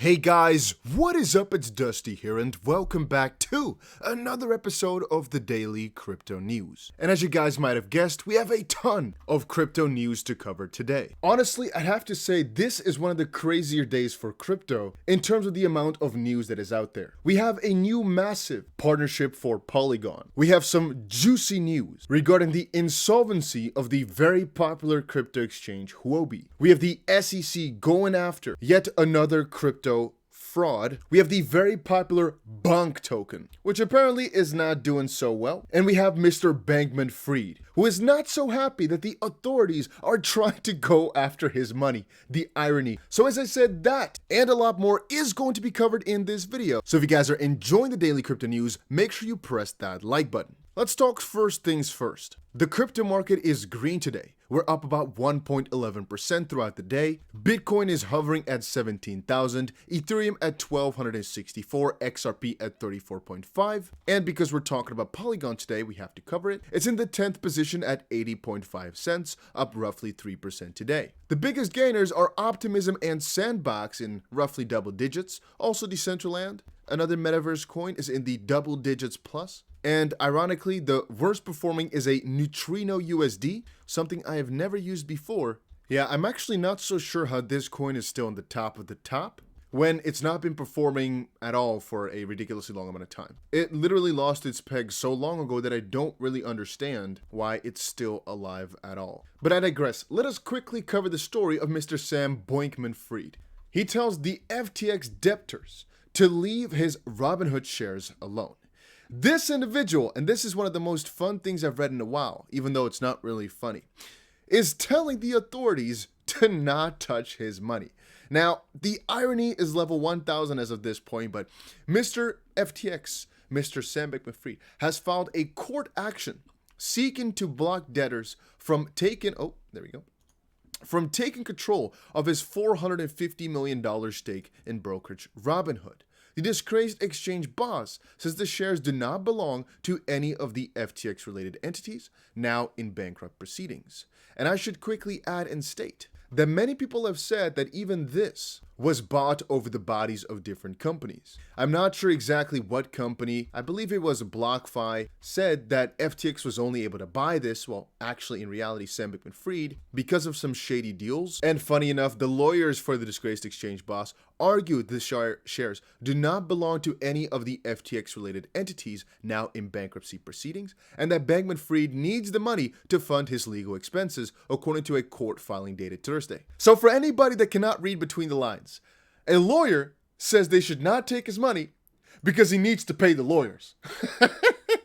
Hey guys, what is up? It's Dusty here and welcome back to another episode of the Daily Crypto News. And as you guys might have guessed, we have a ton of crypto news to cover today. Honestly, I'd have to say this is one of the crazier days for crypto in terms of the amount of news that is out there. We have a new massive partnership for Polygon. We have some juicy news regarding the insolvency of the very popular crypto exchange Huobi. We have the SEC going after yet another crypto fraud. We have the very popular Bonk token, which apparently is not doing so well. And we have Mr. Bankman-Fried, who is not so happy that the authorities are trying to go after his money. The irony. So as I said, that and a lot more is going to be covered in this video. So if you guys are enjoying the daily crypto news, make sure you press that like button. Let's talk first things first. The crypto market is green today. We're up about 1.11% throughout the day. Bitcoin is hovering at 17,000, Ethereum at 1,264, XRP at 34.5. And because we're talking about Polygon today, we have to cover it. It's in the 10th position at 80.5 cents, up roughly 3% today. The biggest gainers are Optimism and Sandbox in roughly double digits. Also Decentraland, another metaverse coin, is in the double digits plus. And ironically, the worst performing is a Neutrino USD, something I have never used before. Yeah, I'm actually not so sure how this coin is still on the top of the top when it's not been performing at all for a ridiculously long amount of time. It literally lost its peg so long ago that I don't really understand why it's still alive at all. But I digress. Let us quickly cover the story of Mr. Sam Bankman-Fried. He tells the FTX debtors to leave his Robinhood shares alone. This individual, and this is one of the most fun things I've read in a while, even though it's not really funny, is telling the authorities to not touch his money. Now, the irony is level 1000 as of this point, but Mr. FTX, Mr. Sam Bankman-Fried, has filed a court action seeking to block debtors from taking control of his $450 million stake in brokerage Robinhood. The disgraced exchange boss says the shares do not belong to any of the FTX-related entities now in bankrupt proceedings. And I should quickly add and state that many people have said that even this was bought over the bodies of different companies. I'm not sure exactly what company, I believe it was BlockFi, said that FTX was only able to buy this, well, actually in reality Sam Bankman-Fried, because of some shady deals. And funny enough, the lawyers for the disgraced exchange boss argued the shares do not belong to any of the FTX-related entities now in bankruptcy proceedings, and that Bankman-Fried needs the money to fund his legal expenses, according to a court filing dated Thursday. So for anybody that cannot read between the lines, a lawyer says they should not take his money because he needs to pay the lawyers.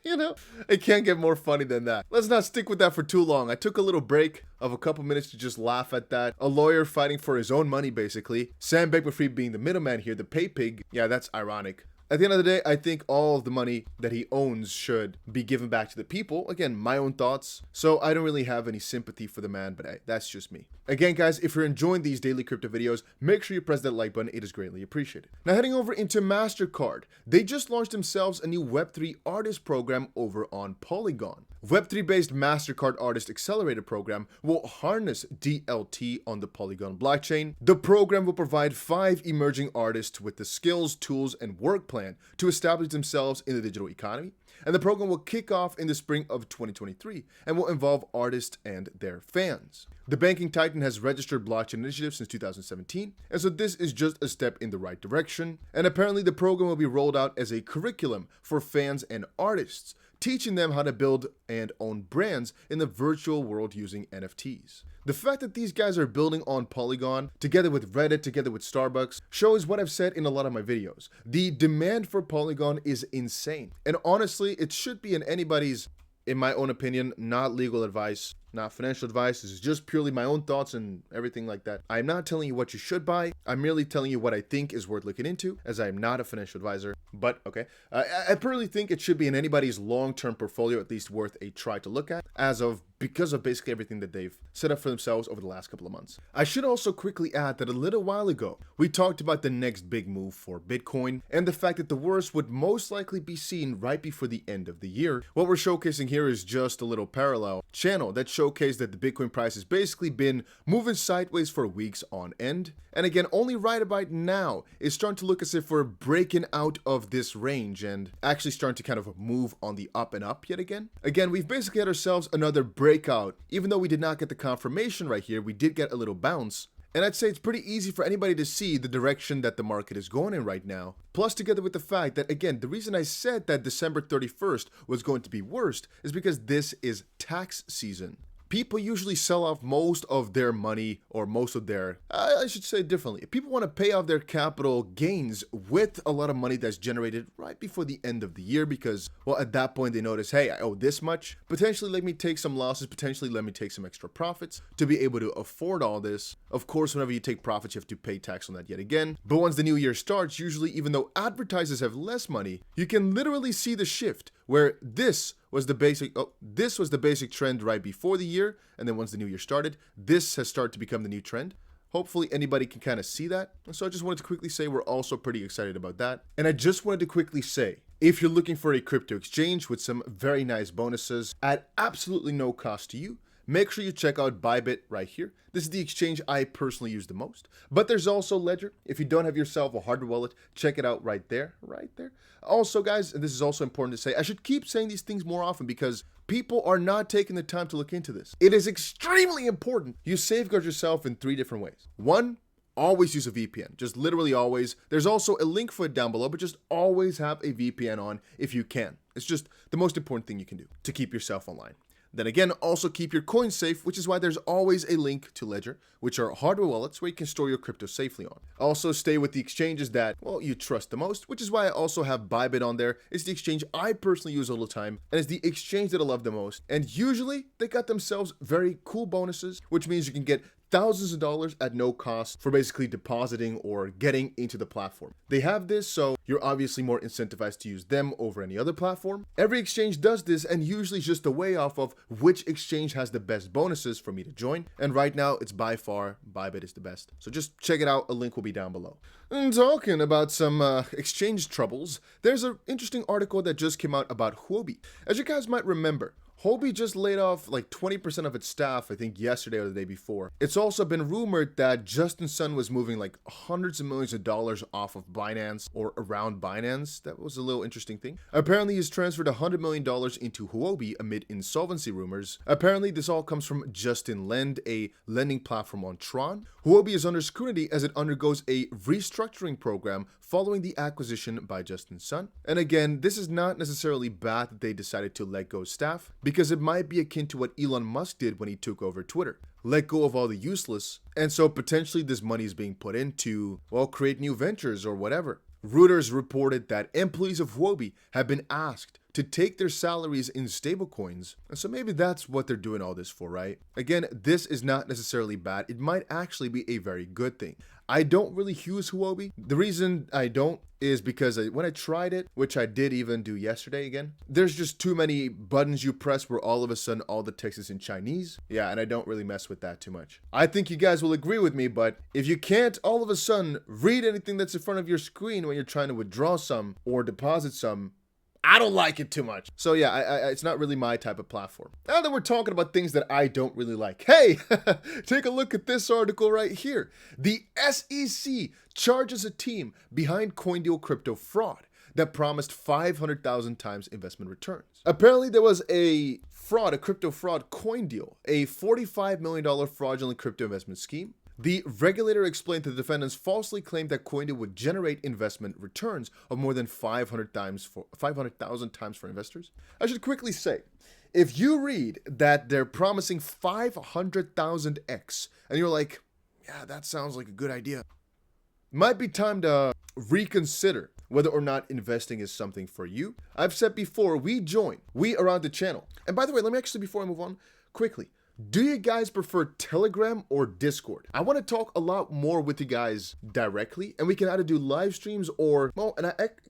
You know, it can't get more funny than that. Let's not stick with that for too long. I took a little break of a couple minutes to just laugh at that. A lawyer fighting for his own money, basically. Sam Bankman-Fried being the middleman here, the pay pig. Yeah, that's ironic. At the end of the day, I think all of the money that he owns should be given back to the people. Again, my own thoughts. So I don't really have any sympathy for the man, but hey, that's just me. Again, guys, if you're enjoying these daily crypto videos, make sure you press that like button. It is greatly appreciated. Now heading over into MasterCard. They just launched themselves a new Web3 artist program over on Polygon. Web3-based MasterCard Artist Accelerator program will harness DLT on the Polygon blockchain. The program will provide 5 emerging artists with the skills, tools, and work plan to establish themselves in the digital economy. And the program will kick off in the spring of 2023 and will involve artists and their fans. The banking titan has registered blockchain initiatives since 2017, and so this is just a step in the right direction. And apparently the program will be rolled out as a curriculum for fans and artists, teaching them how to build and own brands in the virtual world using NFTs. The fact that these guys are building on Polygon, together with Reddit, together with Starbucks, shows what I've said in a lot of my videos. The demand for Polygon is insane. And honestly, it should be in anybody's, in my own opinion, not legal advice, not financial advice. This is just purely my own thoughts and everything like that. I'm not telling you what you should buy. I'm merely telling you what I think is worth looking into, as I am not a financial advisor. But okay, I purely think it should be in anybody's long-term portfolio, at least worth a try to look at. As of because of basically everything that they've set up for themselves over the last couple of months. I should also quickly add that a little while ago, we talked about the next big move for Bitcoin and the fact that the worst would most likely be seen right before the end of the year. What we're showcasing here is just a little parallel channel that showcased that the Bitcoin price has basically been moving sideways for weeks on end. And again, only right about now is starting to look as if we're breaking out of this range and actually starting to kind of move on the up and up yet again. Again, we've basically had ourselves another breakout. Even though we did not get the confirmation right here, we did get a little bounce. And I'd say it's pretty easy for anybody to see the direction that the market is going in right now. Plus, together with the fact that, again, the reason I said that December 31st was going to be worst is because this is tax season. People usually sell off most of their money, or most of their, I should say it differently. People want to pay off their capital gains with a lot of money that's generated right before the end of the year because, well, at that point they notice, hey, I owe this much. Potentially let me take some losses, potentially let me take some extra profits to be able to afford all this. Of course, whenever you take profits, you have to pay tax on that yet again. But once the new year starts, usually even though advertisers have less money, you can literally see the shift where this was the basic trend right before the year, and then once the new year started, this has started to become the new trend. Hopefully anybody can kind of see that. And so I just wanted to quickly say we're also pretty excited about that. And I just wanted to quickly say, if you're looking for a crypto exchange with some very nice bonuses at absolutely no cost to you, make sure you check out Bybit right here. This is the exchange I personally use the most. But there's also Ledger. If you don't have yourself a hardware wallet, check it out right there, right there. Also, guys, and this is also important to say, I should keep saying these things more often because people are not taking the time to look into this. It is extremely important you safeguard yourself in 3 different ways. 1, always use a VPN. Just literally always. There's also a link for it down below, but just always have a VPN on if you can. It's just the most important thing you can do to keep yourself online. Then again, also keep your coins safe, which is why there's always a link to Ledger, which are hardware wallets where you can store your crypto safely on. Also stay with the exchanges that, well, you trust the most, which is why I also have Bybit on there. It's the exchange I personally use all the time, and it's the exchange that I love the most. And usually, they got themselves very cool bonuses, which means you can get thousands of dollars at no cost for basically depositing or getting into the platform. They have this, so you're obviously more incentivized to use them over any other platform. Every exchange does this, and usually it's just a way off of which exchange has the best bonuses for me to join. And right now, it's by far Bybit is the best. So just check it out. A link will be down below. And talking about some exchange troubles, there's an interesting article that just came out about Huobi. As you guys might remember, Huobi just laid off like 20% of its staff, I think yesterday or the day before. It's also been rumored that Justin Sun was moving like hundreds of millions of dollars off of Binance or around Binance. That was a little interesting thing. Apparently he's transferred $100 million into Huobi amid insolvency rumors. Apparently this all comes from Justin Lend, a lending platform on Tron. Huobi is under scrutiny as it undergoes a restructuring program following the acquisition by Justin Sun. And again, this is not necessarily bad that they decided to let go staff, because it might be akin to what Elon Musk did when he took over Twitter. Let go of all the useless, and so potentially this money is being put into, well, create new ventures or whatever. Reuters reported that employees of Huobi have been asked to take their salaries in stablecoins, and so maybe that's what they're doing all this for, right? Again, this is not necessarily bad. It might actually be a very good thing. I don't really use Huobi. The reason I don't is because when I tried it, which I did even do yesterday again, there's just too many buttons you press where all of a sudden all the text is in Chinese. Yeah, and I don't really mess with that too much. I think you guys will agree with me, but if you can't all of a sudden read anything that's in front of your screen when you're trying to withdraw some or deposit some, I don't like it too much. So yeah, it's not really my type of platform. Now that we're talking about things that I don't really like, hey, take a look at this article right here. The SEC charges a team behind CoinDeal crypto fraud that promised 500,000 times investment returns. Apparently there was a crypto fraud CoinDeal, a $45 million fraudulent crypto investment scheme. The regulator explained that the defendants falsely claimed that CoinDeal would generate investment returns of more than 500,000 times for investors. I should quickly say, if you read that they're promising 500,000x and you're like, yeah, that sounds like a good idea, might be time to reconsider whether or not investing is something for you. I've said before, we around the channel. And by the way, let me actually, before I move on, quickly, Do you guys prefer Telegram or Discord? I want to talk a lot more with you guys directly, and we can either do live streams or, well,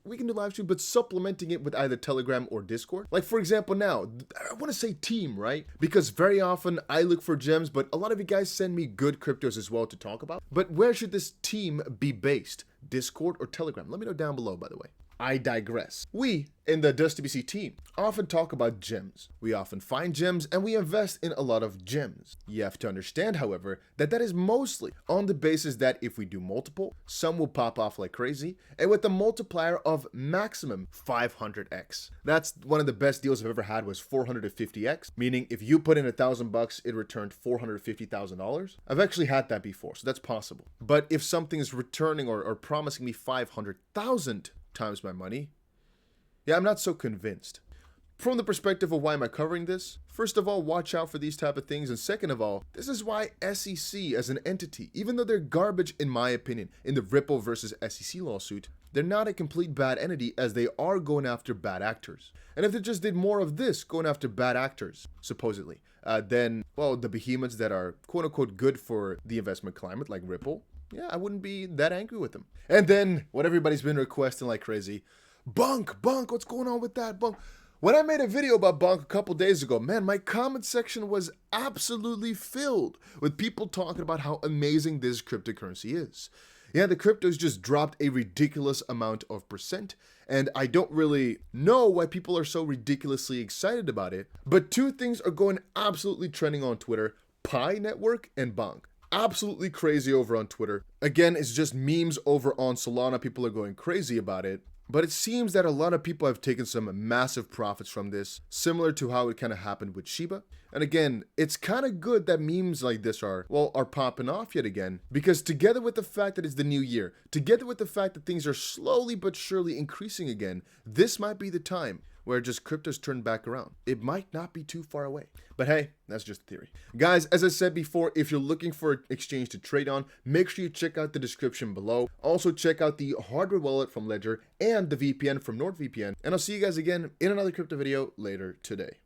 we can do live streams, but supplementing it with either Telegram or Discord. Like, for example, now, I want to say team, right? Because very often I look for gems, but a lot of you guys send me good cryptos as well to talk about. But where should this team be based? Discord or Telegram? Let me know down below, by the way. I digress. We, in the DustTBC team, often talk about gems. We often find gems and we invest in a lot of gems. You have to understand, however, that is mostly on the basis that if we do multiple, some will pop off like crazy, and with a multiplier of maximum 500x. That's one of the best deals I've ever had, was 450x, meaning if you put in $1,000, it returned $450,000. I've actually had that before, so that's possible. But if something is returning or promising me 500,000 times my money, yeah, I'm not so convinced. From the perspective of why am I covering this? First of all, watch out for these type of things, and second of all, this is why SEC as an entity, even though they're garbage in my opinion, in the Ripple versus SEC lawsuit, they're not a complete bad entity, as they are going after bad actors. And if they just did more of this, going after bad actors, supposedly, then, well, the behemoths that are quote-unquote good for the investment climate, like Ripple, yeah, I wouldn't be that angry with them. And then, what everybody's been requesting like crazy, Bonk, what's going on with that, Bonk? When I made a video about Bonk a couple days ago, man, my comment section was absolutely filled with people talking about how amazing this cryptocurrency is. Yeah, the cryptos just dropped a ridiculous amount of percent, and I don't really know why people are so ridiculously excited about it, but two things are going absolutely trending on Twitter: Pi Network and Bonk. Absolutely crazy over on Twitter. Again, it's just memes over on Solana. People are going crazy about it. But it seems that a lot of people have taken some massive profits from this, similar to how it kind of happened with Shiba. And again, it's kind of good that memes like this are popping off yet again, because together with the fact that it's the new year, together with the fact that things are slowly but surely increasing again, this might be the time where just cryptos turn back around. It might not be too far away. But hey, that's just a theory. Guys, as I said before, if you're looking for an exchange to trade on, make sure you check out the description below. Also check out the hardware wallet from Ledger and the VPN from NordVPN. And I'll see you guys again in another crypto video later today.